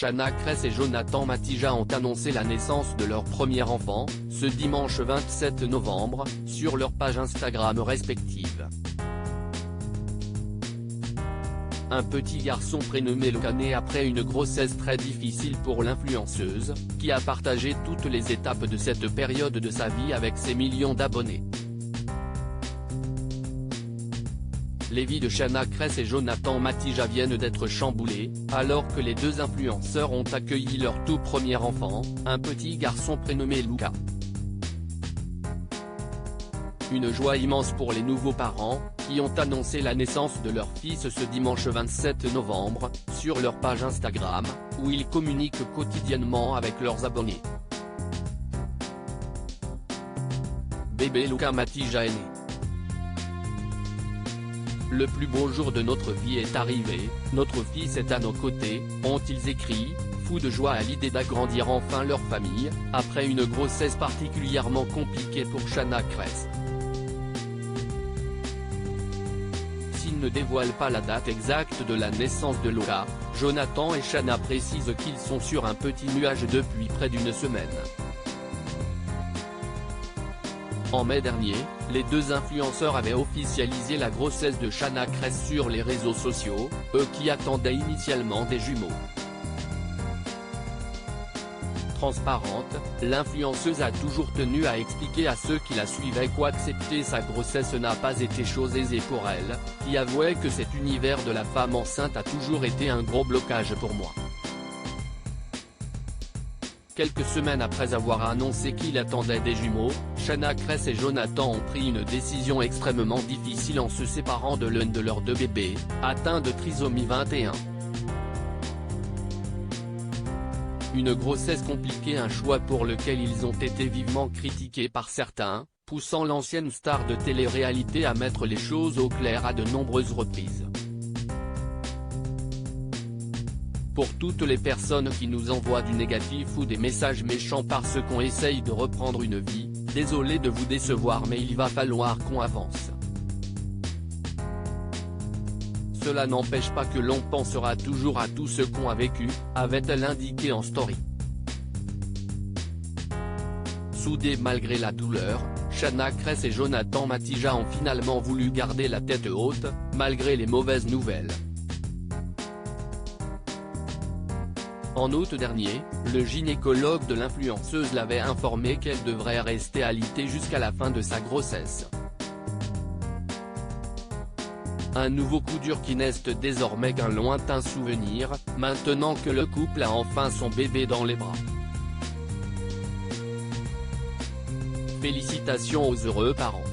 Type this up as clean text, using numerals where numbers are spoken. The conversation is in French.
Shanna Kress et Jonathan Matija ont annoncé la naissance de leur premier enfant, ce dimanche 27 novembre, sur leur page Instagram respective. Un petit garçon prénommé Luca naît après une grossesse très difficile pour l'influenceuse, qui a partagé toutes les étapes de cette période de sa vie avec ses millions d'abonnés. Les vies de Shanna Kress et Jonathan Matija viennent d'être chamboulées, alors que les deux influenceurs ont accueilli leur tout premier enfant, un petit garçon prénommé Luca. Une joie immense pour les nouveaux parents, qui ont annoncé la naissance de leur fils ce dimanche 27 novembre, sur leur page Instagram, où ils communiquent quotidiennement avec leurs abonnés. Bébé Luca Matija est né. Le plus beau jour de notre vie est arrivé, notre fils est à nos côtés, ont-ils écrit, fous de joie à l'idée d'agrandir enfin leur famille, après une grossesse particulièrement compliquée pour Shanna Kress. S'ils ne dévoilent pas la date exacte de la naissance de Luca, Jonathan et Shanna précisent qu'ils sont sur un petit nuage depuis près d'une semaine. En mai dernier, les deux influenceurs avaient officialisé la grossesse de Shanna Kress sur les réseaux sociaux, eux qui attendaient initialement des jumeaux. Transparente, l'influenceuse a toujours tenu à expliquer à ceux qui la suivaient qu'accepter sa grossesse n'a pas été chose aisée pour elle, qui avouait que cet univers de la femme enceinte a toujours été un gros blocage pour moi. Quelques semaines après avoir annoncé qu'il attendait des jumeaux, Shanna Kress et Jonathan ont pris une décision extrêmement difficile en se séparant de l'un de leurs deux bébés, atteint de trisomie 21. Une grossesse compliquée, un choix pour lequel ils ont été vivement critiqués par certains, poussant l'ancienne star de télé-réalité à mettre les choses au clair à de nombreuses reprises. Pour toutes les personnes qui nous envoient du négatif ou des messages méchants parce qu'on essaye de reprendre une vie, désolé de vous décevoir mais il va falloir qu'on avance. Cela n'empêche pas que l'on pensera toujours à tout ce qu'on a vécu, avait-elle indiqué en story. Soudés malgré la douleur, Shanna Kress et Jonathan Matija ont finalement voulu garder la tête haute, malgré les mauvaises nouvelles. En août dernier, le gynécologue de l'influenceuse l'avait informé qu'elle devrait rester alitée jusqu'à la fin de sa grossesse. Un nouveau coup dur qui n'est désormais qu'un lointain souvenir, maintenant que le couple a enfin son bébé dans les bras. Félicitations aux heureux parents.